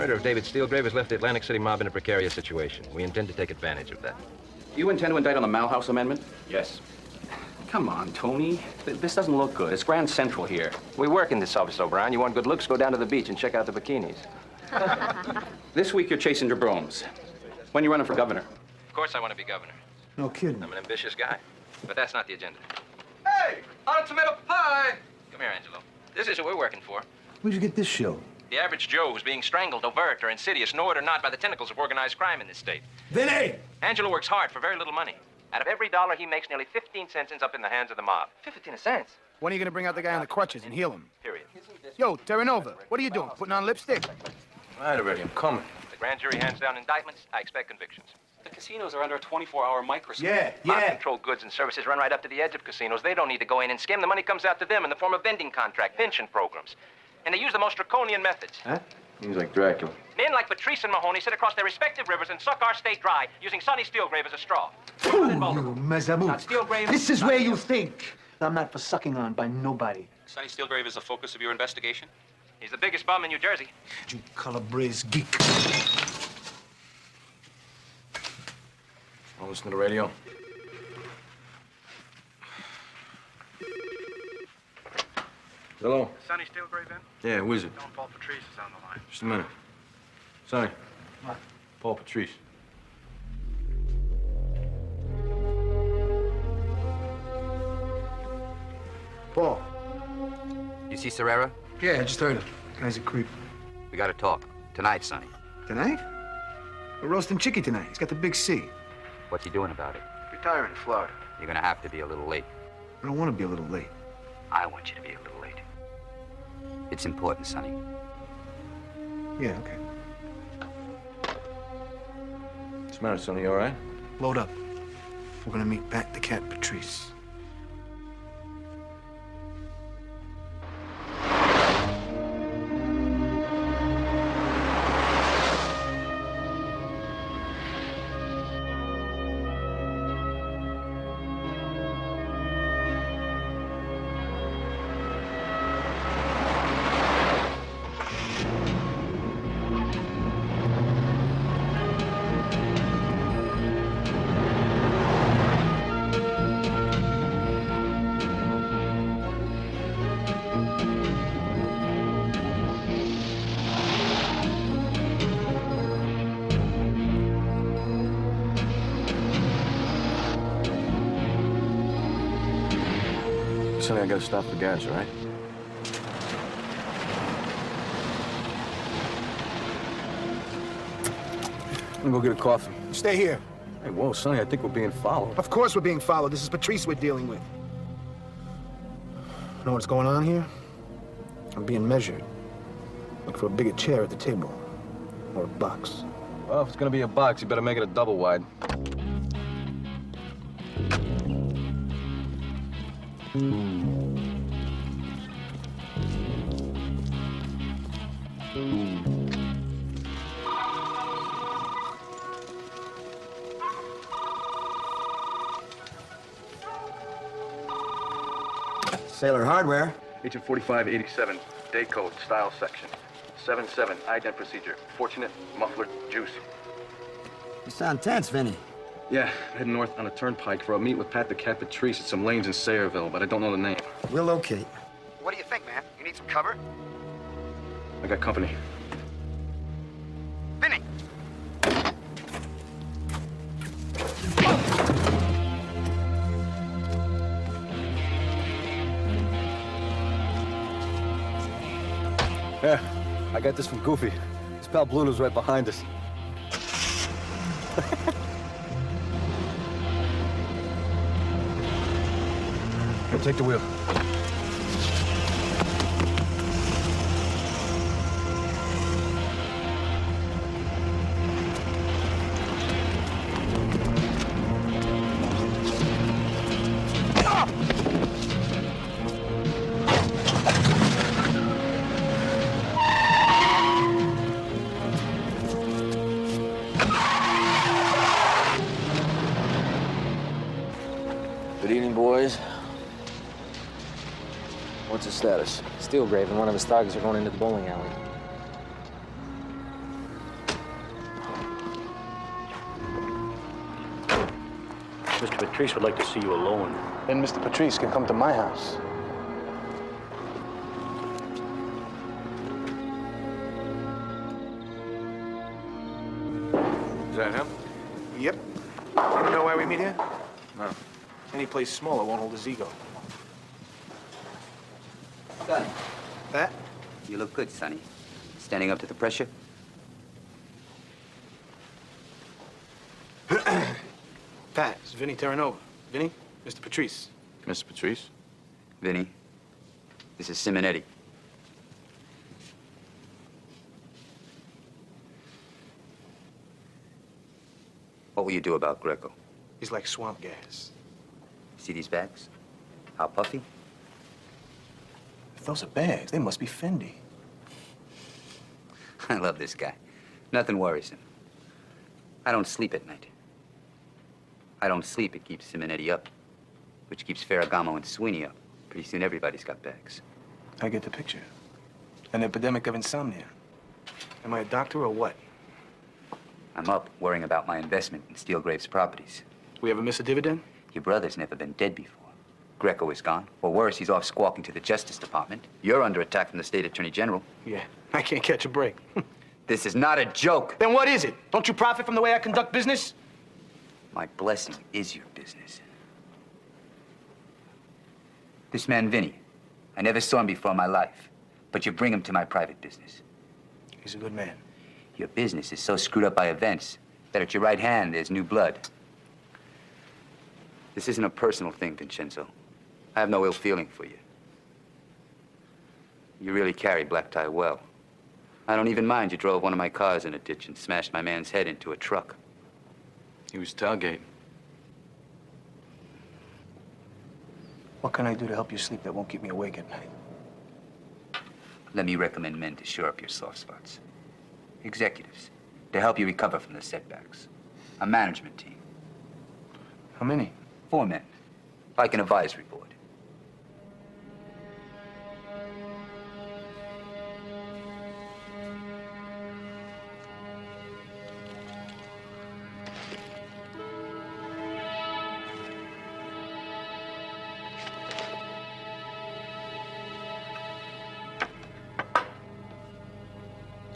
murder of David Steelgrave has left the Atlantic City mob in a precarious situation. We intend to take advantage of that. You intend to indict on the Malhouse Amendment? Yes. Come on, Tony. This doesn't look good. It's Grand Central here. We work in this office, O'Brien. You want good looks, go down to the beach and check out the bikinis. This week you're chasing your brooms. When you running for governor? Of course I want to be governor. No kidding. I'm an ambitious guy. But that's not the agenda. Hey, ultimatum pie! Come here, Angelo. This is who we're working for. Where'd you get this show? The average Joe who's being strangled, overt or insidious, know it or not, by the tentacles of organized crime in this state. Vinnie! Angelo works hard for very little money. Out of every dollar he makes, nearly 15 cents ends up in the hands of the mob. 15 cents. When are you gonna bring out the guy on the crutches and heal him? Period. Yo, Terranova, what are you doing? Putting on lipstick? All right, already. I'm coming. The grand jury hands down indictments. I expect convictions. The casinos are under a 24-hour microscope. Mob-controlled goods and services run right up to the edge of casinos. They don't need to go in and skim. The money comes out to them in the form of vending contract, pension programs. And they use the most draconian methods. Huh? Seems like Dracula. Men like Patrice and Mahoney sit across their respective rivers and suck our state dry, using Sonny Steelgrave as a straw. Ooh, you Mazamout. Not Steelgrave. This is where you think. I'm not for sucking on by nobody. Sonny Steelgrave is the focus of your investigation? He's the biggest bum in New Jersey. You Calabrese geek. I'll listen to the radio. Hello? Sonny Steelgrave in? Yeah, Wizard. Don't Paul Patrice is on the line. Just a minute. Sonny. What? Paul Patrice. Paul. You see Serrera? Yeah, I just heard him. Guy's a creep. We gotta talk. Tonight, Sonny. Tonight? We're roasting Chicky tonight. He's got the big C. What's he doing about it? Retiring in Florida. You're gonna have to be a little late. I don't want to be a little late. I want you to be a little late. It's important, Sonny. Yeah, okay. What's the matter, Sonny? You all right? Load up. We're gonna meet Pat the Cat Patrice. Sonny, I gotta stop the gas, all right? I'm gonna go get a coffee. Stay here. Hey, whoa, Sonny, I think we're being followed. Of course we're being followed. This is Patrice we're dealing with. Know what's going on here? I'm being measured. Look for a bigger chair at the table. Or a box. Well, if it's gonna be a box, you better make it a double wide. Sailor Hardware. Agent 4587, day code, style section. 7-7, ident procedure. Fortunate, muffler, juice. You sound tense, Vinnie. Yeah, heading north on a turnpike for a meet with Pat the Cat Patrice at some lanes in Sayreville, but I don't know the name. We'll locate. What do you think, man? You need some cover? I got company. Vinnie! Yeah, I got this from Goofy. His pal Bluto's right behind us. Here, take the wheel. Good evening, boys. What's his status? Steelgrave and one of his thugs are going into the bowling alley. Patrice would like to see you alone. Then Mr. Patrice can come to my house. Is that him? Yep. You know why we meet here? No. Any place smaller won't hold his ego. Sonny, That? you look good, Sonny. Standing up to the pressure? Pat, it's Vinnie Terranova. Vinnie, Mr. Patrice. Mr. Patrice? Vinnie, this is Simonetti. What will you do about Greco? He's like swamp gas. See these bags? How puffy? If those are bags, they must be Fendi. I love this guy. Nothing worries him. I don't sleep at night. I don't sleep, it keeps Simonetti up, which keeps Ferragamo and Sweeney up. Pretty soon everybody's got bags. I get the picture. An epidemic of insomnia. Am I a doctor or what? I'm up worrying about my investment in Steelgrave's properties. We ever miss a dividend? Your brother's never been dead before. Greco is gone. Or worse, he's off squawking to the Justice Department. You're under attack from the State Attorney General. Yeah, I can't catch a break. This is not a joke. Then what is it? Don't you profit from the way I conduct business? My blessing is your business. This man, Vinnie, I never saw him before in my life, but you bring him to my private business. He's a good man. Your business is so screwed up by events that at your right hand there's new blood. This isn't a personal thing, Vincenzo. I have no ill feeling for you. You really carry black tie well. I don't even mind you drove one of my cars in a ditch and smashed my man's head into a truck. He was tailgating. What can I do to help you sleep that won't keep me awake at night? Let me recommend men to shore up your soft spots. Executives, to help you recover from the setbacks. A management team. How many? 4 men, like an advisory board.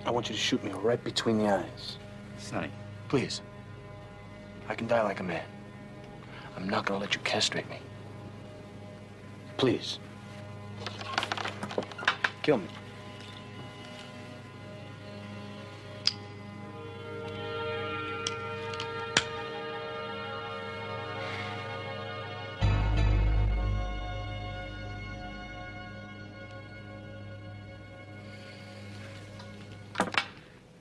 I want you to shoot me right between the eyes. Sonny. Please. I can die like a man. I'm not gonna let you castrate me. Please. Kill me.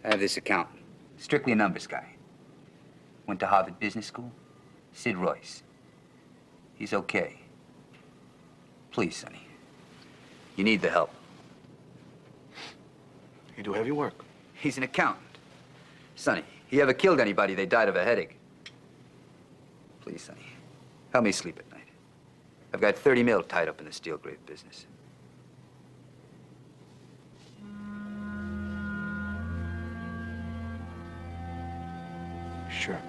I have this accountant, strictly a numbers guy. Went to Harvard Business School. Sid Royce. He's okay. Please, Sonny. You need the help. You do heavy work. He's an accountant. Sonny, he ever killed anybody, they died of a headache. Please, Sonny, help me sleep at night. I've got 30 mil tied up in the Steelgrave business. Sure.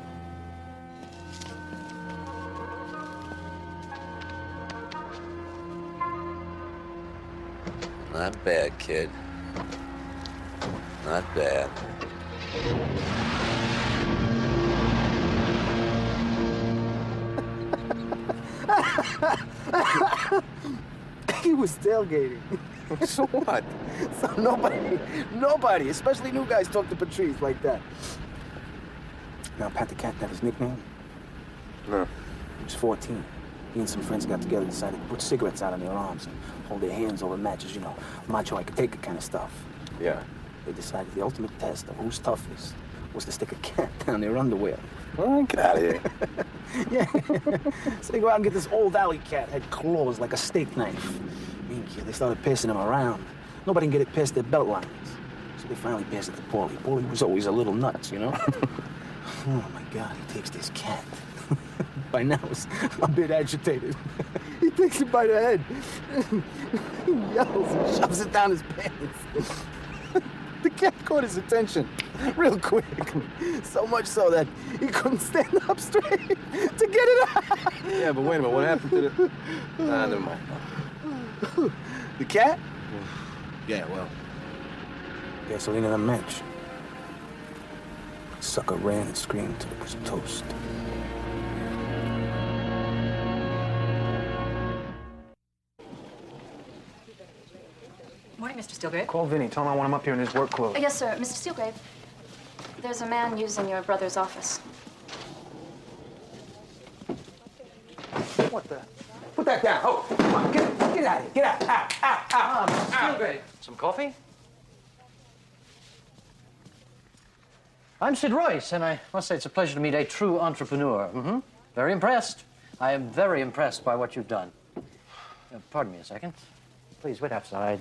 Not bad, kid. Not bad. He was tailgating. So what? So nobody, especially new guys, talk to Patrice like that. Now, Pat the Cat, that his nickname? No. He was 14. He and some friends got together and decided to put cigarettes out on their arms and hold their hands over matches, you know, macho I could take it kind of stuff. Yeah. They decided the ultimate test of who's toughest was to stick a cat down their underwear. Well, get out of here. Yeah. So they go out and get this old alley cat, had claws like a steak knife. Mean kid, they started passing him around. Nobody can get it past their belt lines. So they finally passed it to Paulie. Paulie was always a little nuts, you know? Oh, my God, he takes this cat. By now, he's a bit agitated. He takes it by the head. He yells and shoves it down his pants. The cat caught his attention real quick. So much so that he couldn't stand up straight to get it out. Yeah, but wait a minute, what happened to the... never mind. The cat? Yeah, well... Gasoline in a match. Sucker ran and screamed till it was toast. Morning, Mr. Steelgrave. Call Vinnie. Tell him I want him up here in his work clothes. Yes, sir. Mr. Steelgrave, there's a man using your brother's office. What the? Put that down. Oh, come on, get out of here. Get out. Out. Mr. Steelgrave. Some coffee? I'm Sid Royce, and I must say it's a pleasure to meet a true entrepreneur. Very impressed. I am very impressed by what you've done. Pardon me a second. Please wait outside.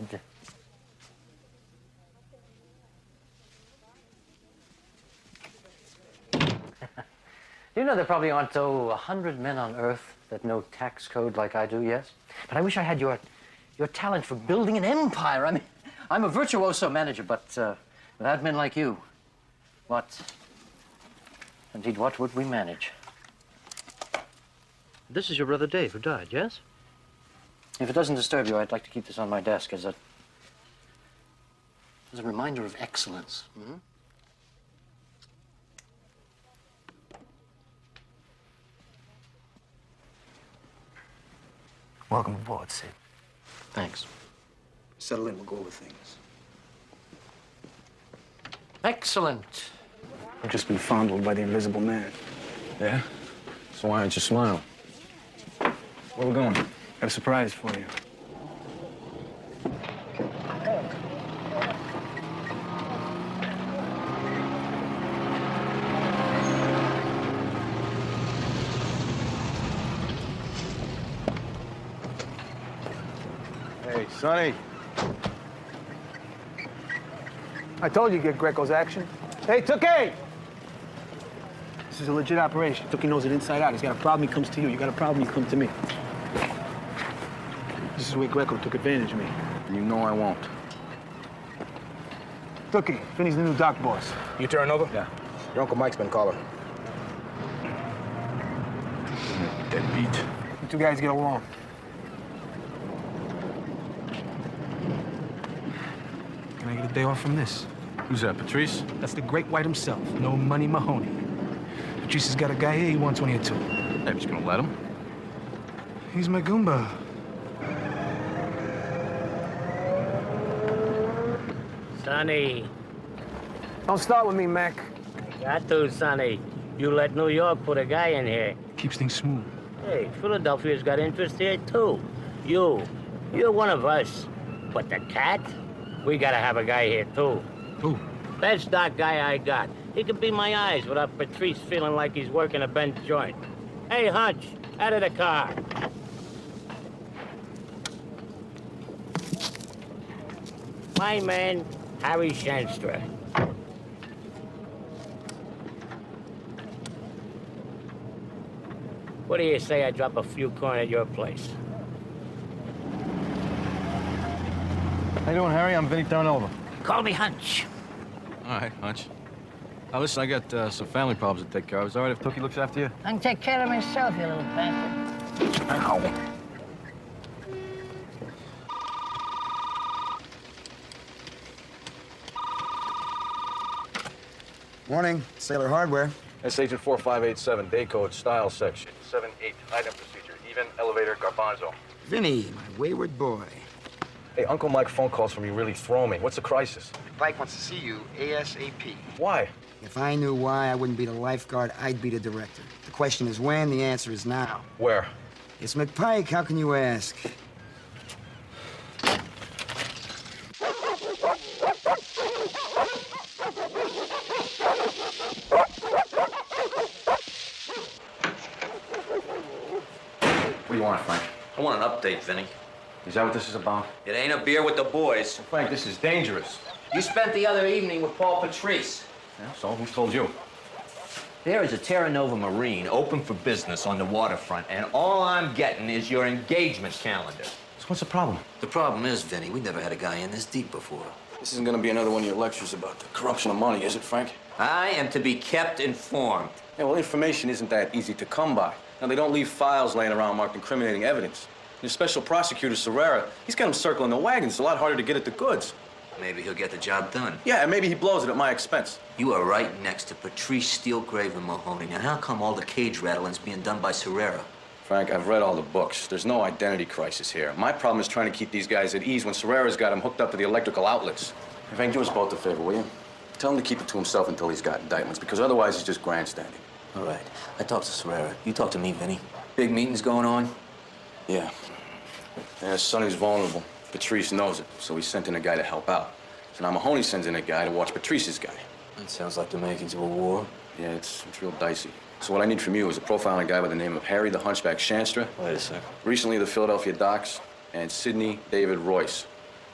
You know there probably aren't, 100 men on Earth that know tax code like I do, yes? But I wish I had your talent for building an empire. I mean, I'm a virtuoso manager, but without men like you, indeed, what would we manage? This is your brother Dave, who died, yes? If it doesn't disturb you, I'd like to keep this on my desk as a reminder of excellence. Welcome aboard, Sid. Thanks. Settle in, we'll go over things. Excellent. I've just been fondled by the invisible man. Yeah? So why don't you smile? Where we going? Got a surprise for you. Hey, Sonny. I told you to get Greco's action. Hey, Tookie! This is a legit operation. Tookie knows it inside out. He's got a problem, he comes to you. You got a problem, you come to me. This is where Greco took advantage of me. You know I won't. Tookie, Vinny's the new dock boss. You Terranova? Yeah. Your Uncle Mike's been calling. Deadbeat. You two guys get along. Can I get a day off from this? Who's that, Patrice? That's the great white himself, no money Mahoney. Patrice has got a guy here, he wants one here too. Hey, but you gonna let him? He's my Goomba. Sonny. Don't start with me, Mac. Got to, Sonny. You let New York put a guy in here. Keeps things smooth. Hey, Philadelphia's got interest here, too. You're one of us. But the cat? We gotta have a guy here, too. Who? Best dock guy I got. He could be my eyes without Patrice feeling like he's working a bent joint. Hey, Hunch, out of the car. My man, Harry Shanstra. What do you say I drop a few coin at your place? How you doing, Harry? I'm Vinnie Terranova. Call me Hunch. All right, Hunch. Now, listen, I got some family problems to take care of. Is it all right if Tookie looks after you? I can take care of myself, you little bastard. Ow. Morning, Sailor Hardware. That's Agent 4587, day code, style section. 7-8, item procedure, even elevator, garbanzo. Vinny, my wayward boy. Hey, Uncle Mike phone calls from you really throw me. What's the crisis? Mike wants to see you ASAP. Why? If I knew why, I wouldn't be the lifeguard, I'd be the director. The question is when, the answer is now. Where? It's McPike, how can you ask? What do you want, Frank? I want an update, Vinnie. Is that what this is about? It ain't a beer with the boys. Frank, this is dangerous. You spent the other evening with Paul Patrice. Yeah, so who told you? There is a Terranova Marine open for business on the waterfront, and all I'm getting is your engagement calendar. So what's the problem? The problem is, Vinnie, we never had a guy in this deep before. This isn't gonna be another one of your lectures about the corruption of money, is it, Frank? I am to be kept informed. Yeah, well, information isn't that easy to come by. Now, they don't leave files laying around marked incriminating evidence. Your special prosecutor, Serrera, he's got him circling the wagons. It's a lot harder to get at the goods. Maybe he'll get the job done. Yeah, and maybe he blows it at my expense. You are right next to Patrice, Steelgrave, and Mahoney. Now, how come all the cage rattling's being done by Serrera? Frank, I've read all the books. There's no identity crisis here. My problem is trying to keep these guys at ease when Serrera's got him hooked up to the electrical outlets. Hey, Frank, do us both a favor, will you? Tell him to keep it to himself until he's got indictments, because otherwise he's just grandstanding. All right. I talked to Serrera. You talk to me, Vinnie. Big meetings going on? Yeah. Yeah, Sonny's vulnerable. Patrice knows it, so he sent in a guy to help out. So now Mahoney sends in a guy to watch Patrice's guy. That sounds like the makings of a war. Yeah, it's real dicey. So what I need from you is a profile on a guy by the name of Harry the Hunchback Shanstra. Wait a second. Recently the Philadelphia docks, and Sidney David Royce.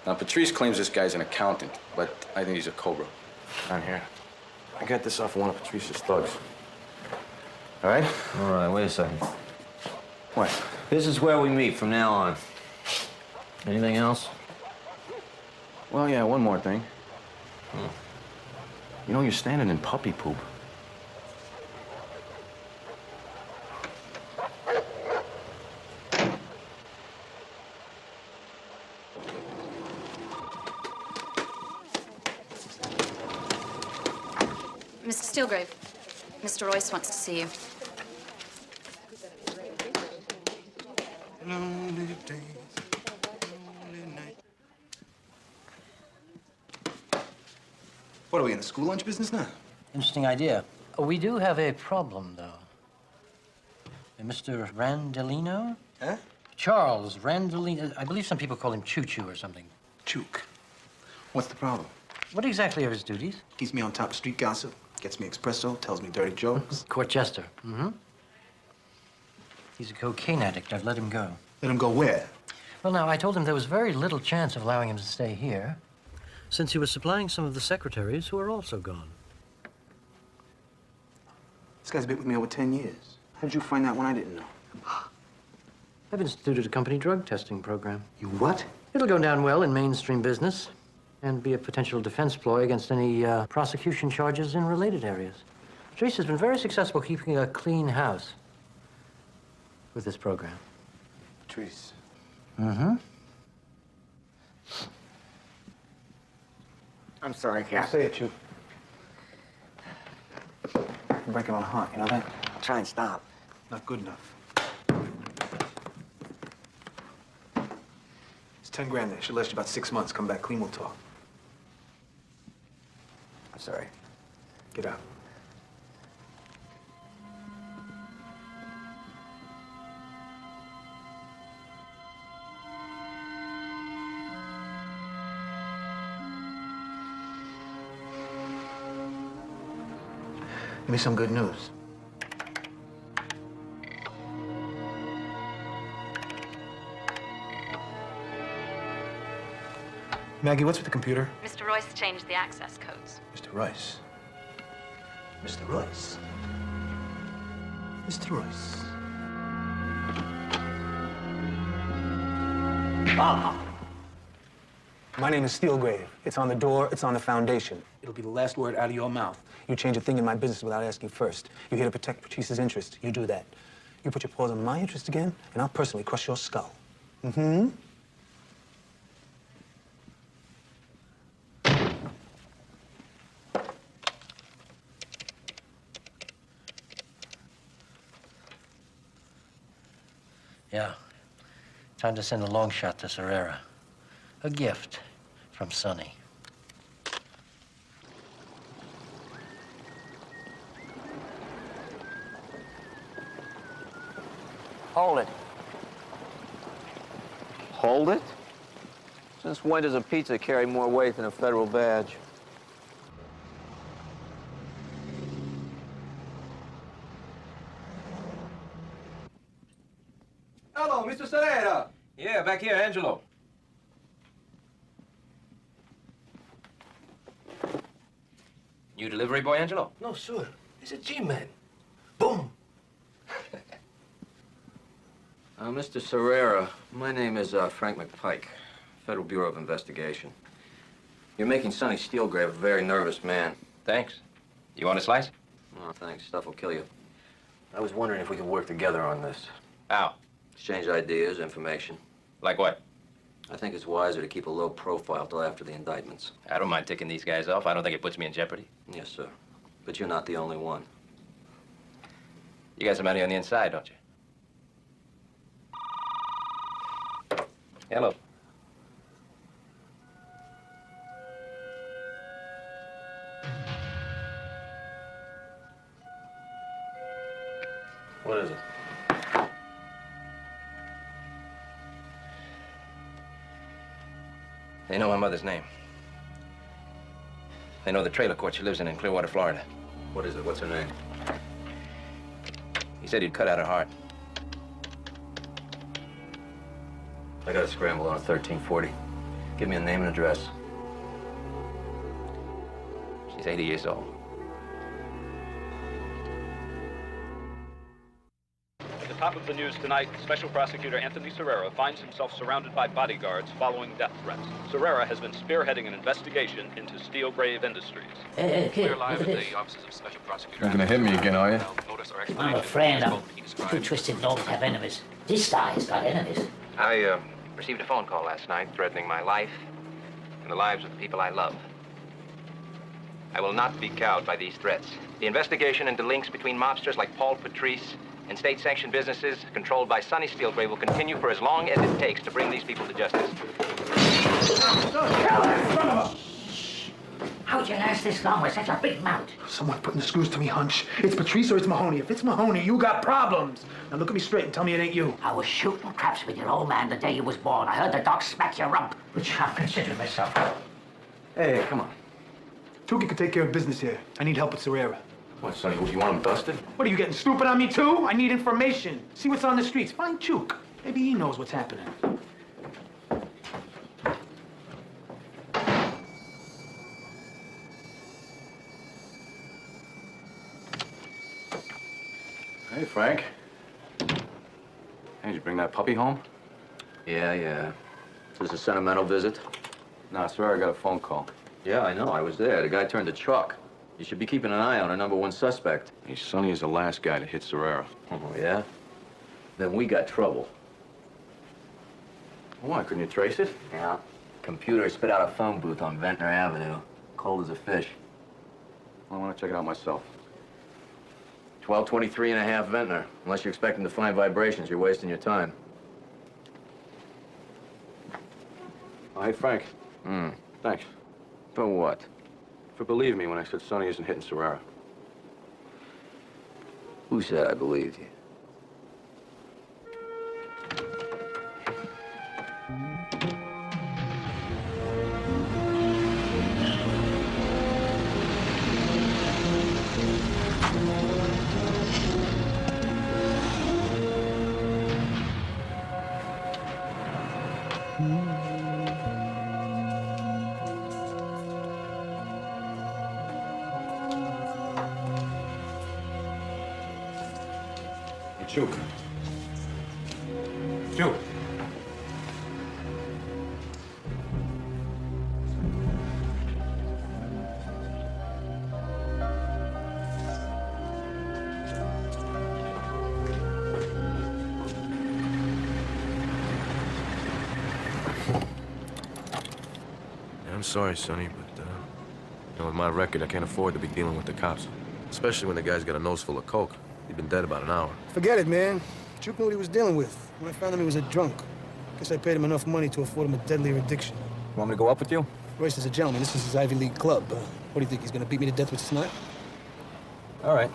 Now, Patrice claims this guy's an accountant, but I think he's a cobra. Down here. I got this off of one of Patrice's thugs. All right? All right, wait a second. What? This is where we meet from now on. Anything else? Well, yeah, one more thing. You know, you're standing in puppy poop. Mr. Steelgrave, Mr. Royce wants to see you. What are we in the school lunch business now? Interesting idea. We do have a problem, though. Mr. Randolino? Huh? Charles Randolino. I believe some people call him Choo-Choo or something. Chook. What's the problem? What exactly are his duties? Keeps me on top of street gossip, gets me espresso, tells me dirty jokes. Court jester. Mm-hmm. He's a cocaine addict. I've let him go. Let him go where? Well, now, I told him there was very little chance of allowing him to stay here, since he was supplying some of the secretaries who are also gone. This guy's been with me over 10 years. How did you find that when I didn't know? I've instituted a company drug testing program. You what? It'll go down well in mainstream business and be a potential defense ploy against any prosecution charges in related areas. Patrice has been very successful keeping a clean house with this program. Patrice. Mm-hmm. I'm sorry, Cap. Say it, you. You're breaking on heart, you know that? I'll try and stop. Not good enough. It's 10 grand there. Should last you about 6 months. Come back clean, we'll talk. I'm sorry. Get out. Give me some good news. Maggie, what's with the computer? Mr. Royce changed the access codes. Mr. Royce. Mr. Royce. Mr. Royce. Ah! My name is Steelgrave. It's on the door, it's on the foundation. It'll be the last word out of your mouth. You change a thing in my business without asking first. You're here to protect Patrice's interest. You do that. You put your paws on my interest again, and I'll personally crush your skull. Mm-hmm. Yeah. Time to send a long shot to Serrera. A gift from Sonny. Hold it. Hold it? Since when does a pizza carry more weight than a federal badge? Hello, Mr. Serrera. Yeah, back here, Angelo. New delivery boy, Angelo? No, sir. It's a G-man. Boom. Mr. Serrera, my name is Frank McPike, Federal Bureau of Investigation. You're making Sonny Steelgrave a very nervous man. Thanks. You want a slice? No, thanks. Stuff will kill you. I was wondering if we could work together on this. How? Exchange ideas, information. Like what? I think it's wiser to keep a low profile till after the indictments. I don't mind ticking these guys off. I don't think it puts me in jeopardy. Yes, sir. But you're not the only one. You got some money on the inside, don't you? Hello. What is it? They know my mother's name. They know the trailer court she lives in Clearwater, Florida. What is it? What's her name? He said he'd cut out her heart. I got to scramble on a 1340. Give me a name and address. She's 80 years old. At the top of the news tonight, Special Prosecutor Anthony Serrera finds himself surrounded by bodyguards following death threats. Serrera has been spearheading an investigation into Steelgrave Industries. Hey, kid, We're live look at at the offices of Special Prosecutor. You're gonna hit me again, are you? I'm a friend. Two twisted dogs have enemies. This guy's got enemies. I received a phone call last night threatening my life and the lives of the people I love. I will not be cowed by these threats. The investigation into links between mobsters like Patrice and state-sanctioned businesses controlled by Sonny Steelgrave will continue for as long as it takes to bring these people to justice. How'd you last this long with such a big mouth? Someone putting the screws to me, hunch. It's Patrice or it's Mahoney. If it's Mahoney, you got problems. Now look at me straight and tell me it ain't you. I was shooting craps with your old man the day you was born. I heard the dog smack your rump, which I've considered myself. Hey, come on. Tukey could take care of business here. I need help with Serrera. What, Sonny, you want him busted? What, are you getting stupid on me, too? I need information. See what's on the streets. Find Chook. Maybe he knows what's happening. Hey, Frank. Hey, did you bring that puppy home? Yeah. Is this a sentimental visit? No, sir, I got a phone call. Yeah, I know. I was there. The guy turned a truck. You should be keeping an eye on our #1 suspect. Hey, Sonny is the last guy to hit Serrera. Oh, yeah? Then we got trouble. Why, couldn't you trace it? Yeah. Computer spit out a phone booth on Ventnor Avenue. Cold as a fish. Well, I want to check it out myself. 1223 and a half Ventnor. Unless you're expecting to find vibrations, you're wasting your time. Oh, hey, Frank. Thanks. For what? For believing me when I said Sonny isn't hitting Serrera. Who said I believed you? Chook. Chook. I'm sorry, Sonny, but, with my record, I can't afford to be dealing with the cops. Especially when the guy's got a nose full of coke. He'd been dead about an hour. Forget it, man. Chook knew what he was dealing with. When I found him, he was a drunk. Guess I paid him enough money to afford him a deadlier addiction. Want me to go up with you? Royce is a gentleman. This is his Ivy League club. What do you think, he's gonna beat me to death with his knife? All right.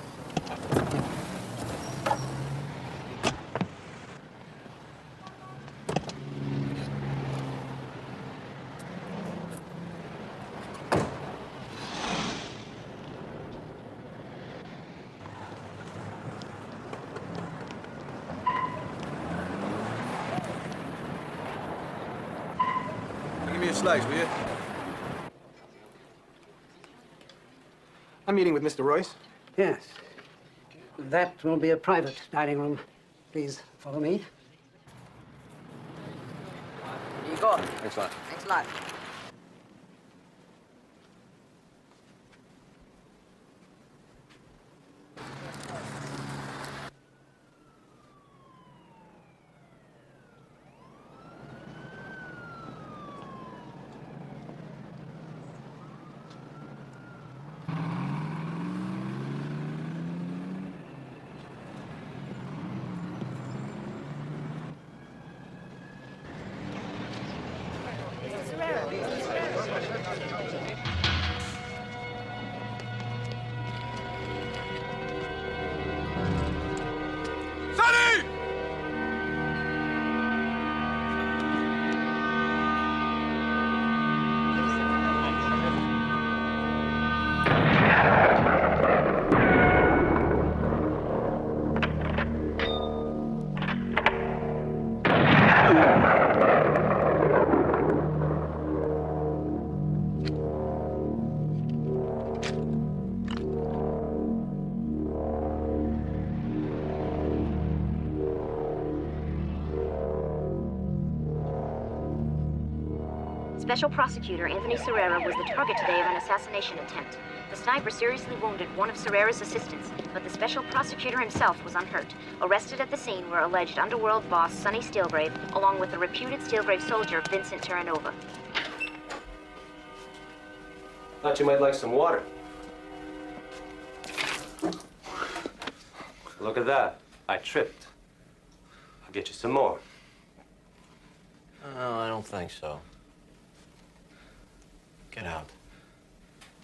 Give me a slice, will you? I'm meeting with Mr. Royce. Yes. That will be a private dining room. Please follow me. Here you go. Thanks a lot. Thanks a lot. Special Prosecutor Anthony Serrera was the target today of an assassination attempt. The sniper seriously wounded one of Serrera's assistants, but the Special Prosecutor himself was unhurt. Arrested at the scene were alleged underworld boss Sonny Steelgrave, along with the reputed Steelgrave soldier Vincent Terranova. Thought you might like some water. Look at that. I tripped. I'll get you some more. No, I don't think so. Get out.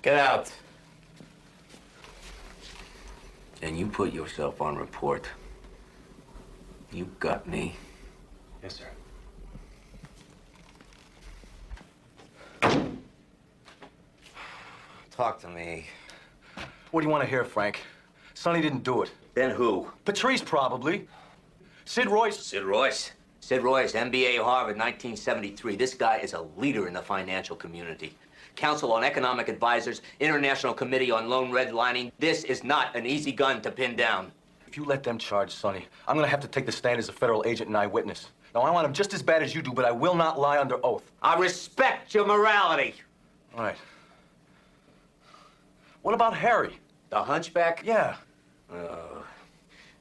Get out. And you put yourself on report. You got me. Yes, sir. Talk to me. What do you want to hear, Frank? Sonny didn't do it. Then who? Patrice, probably. Sid Royce. Sid Royce. Sid Royce, MBA Harvard, 1973. This guy is a leader in the financial community. Council on Economic Advisors, International Committee on Loan Redlining. This is not an easy gun to pin down. If you let them charge Sonny, I'm gonna have to take the stand as a federal agent and eyewitness. Now, I want him just as bad as you do, but I will not lie under oath. I respect your morality. All right. What about Harry? The hunchback? Yeah.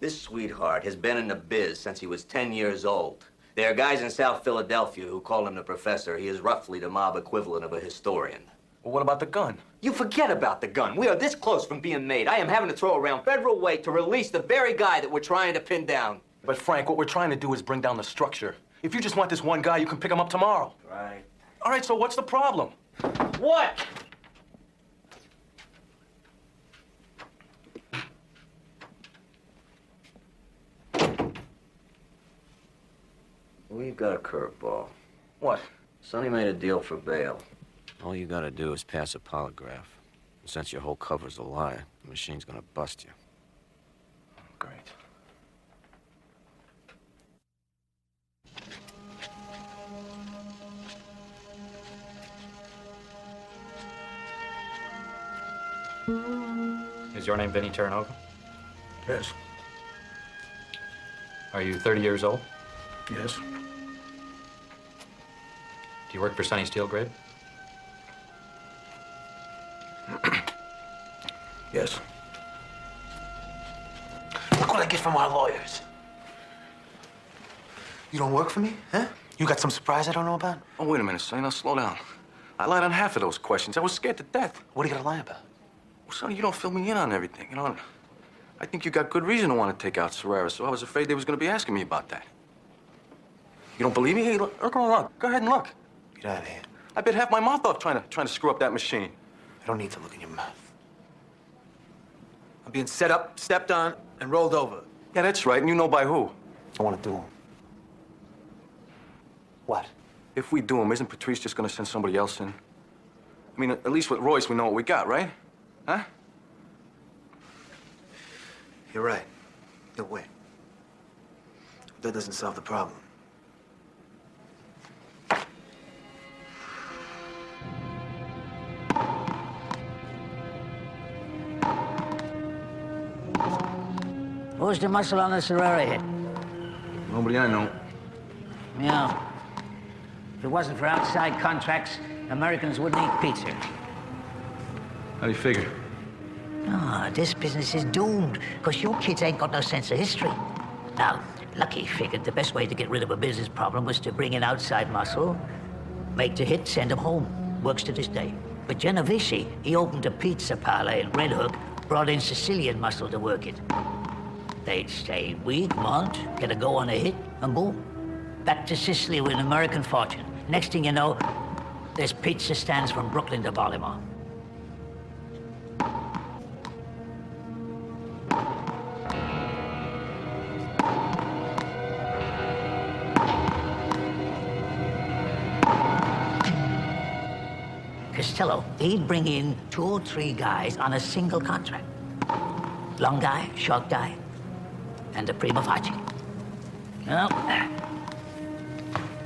This sweetheart has been in the biz since he was 10 years old. There are guys in South Philadelphia who call him the professor. He is roughly the mob equivalent of a historian. Well, what about the gun? You forget about the gun. We are this close from being made. I am having to throw around federal weight to release the very guy that we're trying to pin down. But, Frank, what we're trying to do is bring down the structure. If you just want this one guy, you can pick him up tomorrow. Right. All right, so what's the problem? What? We've got a curveball. What? Sonny made a deal for bail. All you gotta do is pass a polygraph. And since your whole cover's a lie, the machine's gonna bust you. Great. Is your name Vinnie Terranova? Yes. Are you 30 years old? Yes. Do you work for Sonny Steelgrave? Yes. Look what I get from our lawyers. You don't work for me, huh? You got some surprise I don't know about? Oh, wait a minute, Sonny. Now, slow down. I lied on half of those questions. I was scared to death. What are you gonna lie about? Well, Sonny, you don't fill me in on everything. You know, I think you got good reason to want to take out Serrera, so I was afraid they was going to be asking me about that. You don't believe me? Hey, look, look. Go ahead and look. Get out of here. I bit half my mouth off trying to screw up that machine. I don't need to look in your mouth. I'm being set up, stepped on, and rolled over. Yeah, that's right, and you know by who. I want to do them. What? If we do them, isn't Patrice just going to send somebody else in? I mean, at least with Royce, we know what we got, right? Huh? You're right. You'll win. But that doesn't solve the problem. Who's the muscle on the Serrera hit? Nobody I know. Yeah. If it wasn't for outside contracts, Americans wouldn't eat pizza. How do you figure? Ah, this business is doomed, because your kids ain't got no sense of history. Now, Lucky figured the best way to get rid of a business problem was to bring in outside muscle, make the hit, send them home. Works to this day. But Genovese, he opened a pizza parlor in Red Hook, brought in Sicilian muscle to work it. They'd stay a week, month, get a go on a hit, and boom. Back to Sicily with an American fortune. Next thing you know, there's pizza stands from Brooklyn to Baltimore. Costello, he'd bring in 2 or 3 guys on a single contract. Long guy, short guy, and a prima facie. Well,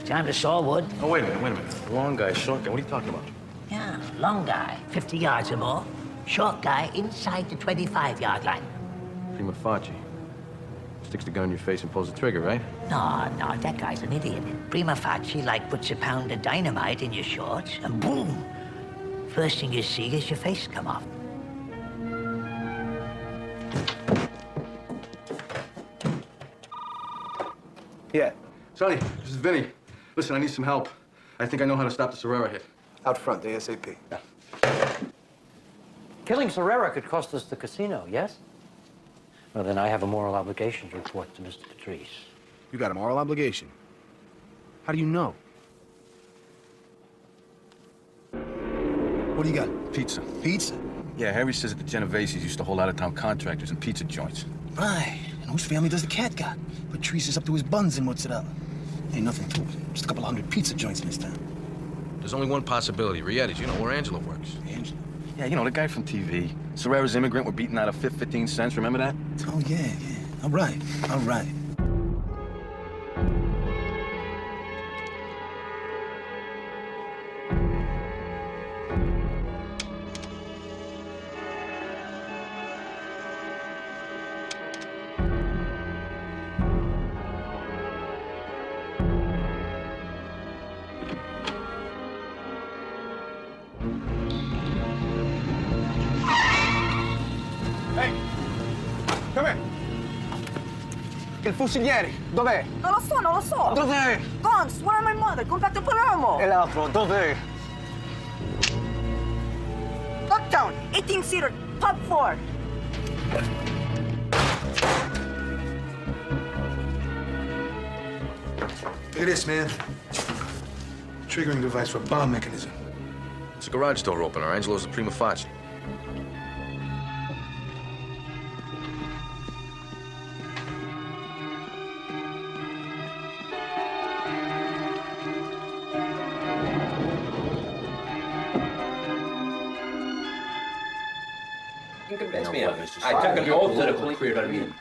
time to saw wood. Oh, wait a minute. Long guy, short guy, what are you talking about? Yeah, long guy, 50 yards or more. Short guy inside the 25-yard line. Prima facie. sticks the gun in your face and pulls the trigger, right? No, that guy's an idiot. Prima facie, like puts a pound of dynamite in your shorts, and boom! First thing you see is your face come off. Yeah. Sonny, this is Vinnie. Listen, I need some help. I think I know how to stop the Serrera hit. Out front, ASAP. Yeah. Killing Serrera could cost us the casino, yes? Well, then I have a moral obligation to report to Mr. Patrice. You got a moral obligation? How do you know? What do you got? Pizza. Pizza? Yeah, Harry says that the Genoveses used to hold out-of-town contractors and pizza joints. Right. And whose family does the cat got? Patrice is up to his buns in mozzarella. Ain't nothing to it. Just a couple hundred pizza joints in this town. There's only one possibility. Rietti's, you know, where Angela works. Angela? Yeah, you know, the guy from TV. Serrera's immigrant were beaten out of 15 cents, remember that? Oh, yeah. All right. Come here. Il fuciliere, dov'è? Non lo so. Dov'è? Guns, where are my mother? Contatto E l'altro, dov'è? Lockdown, 18-seater, pub 4. Look at this, man. Triggering device for a bomb mechanism. It's a garage door opener. Angelo's the prima facie. You convinced me of it. I took an oath to the police. You know what I mean?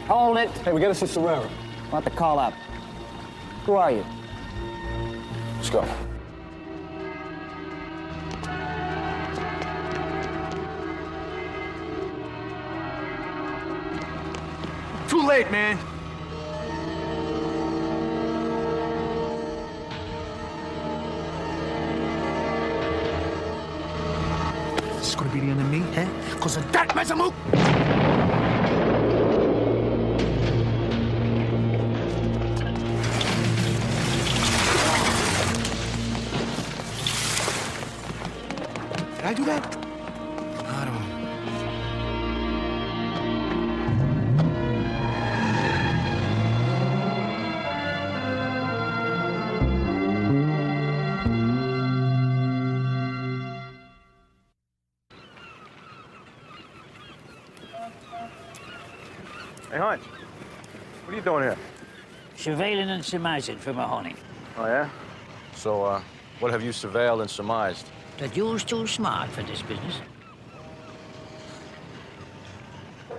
Hold it. Hey, we gotta see Serrera. Want the call up. Who are you? Let's go. Too late, man. Is this gonna be the end of me, huh? Because of that Masamuk! Did I do that? I don't know. Hey, Hunch. What are you doing here? Surveilling and surmising for Mahoney. Oh, yeah? So, what have you surveilled and surmised? That you's too smart for this business.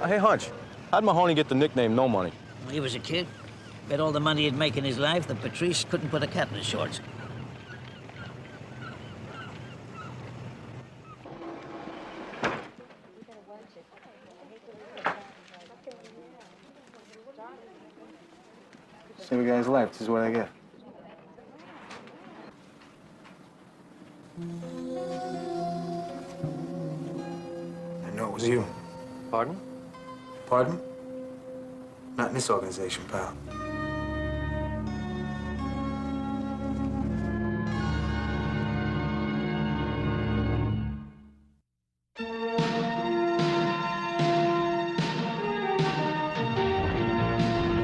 Hey, Hunch. How'd Mahoney get the nickname No Money? When he was a kid, bet all the money he'd make in his life that Patrice couldn't put a cat in his shorts. Save a guy's life, this is what I get. I know it was you. Pardon? Pardon? Not in this organization, pal.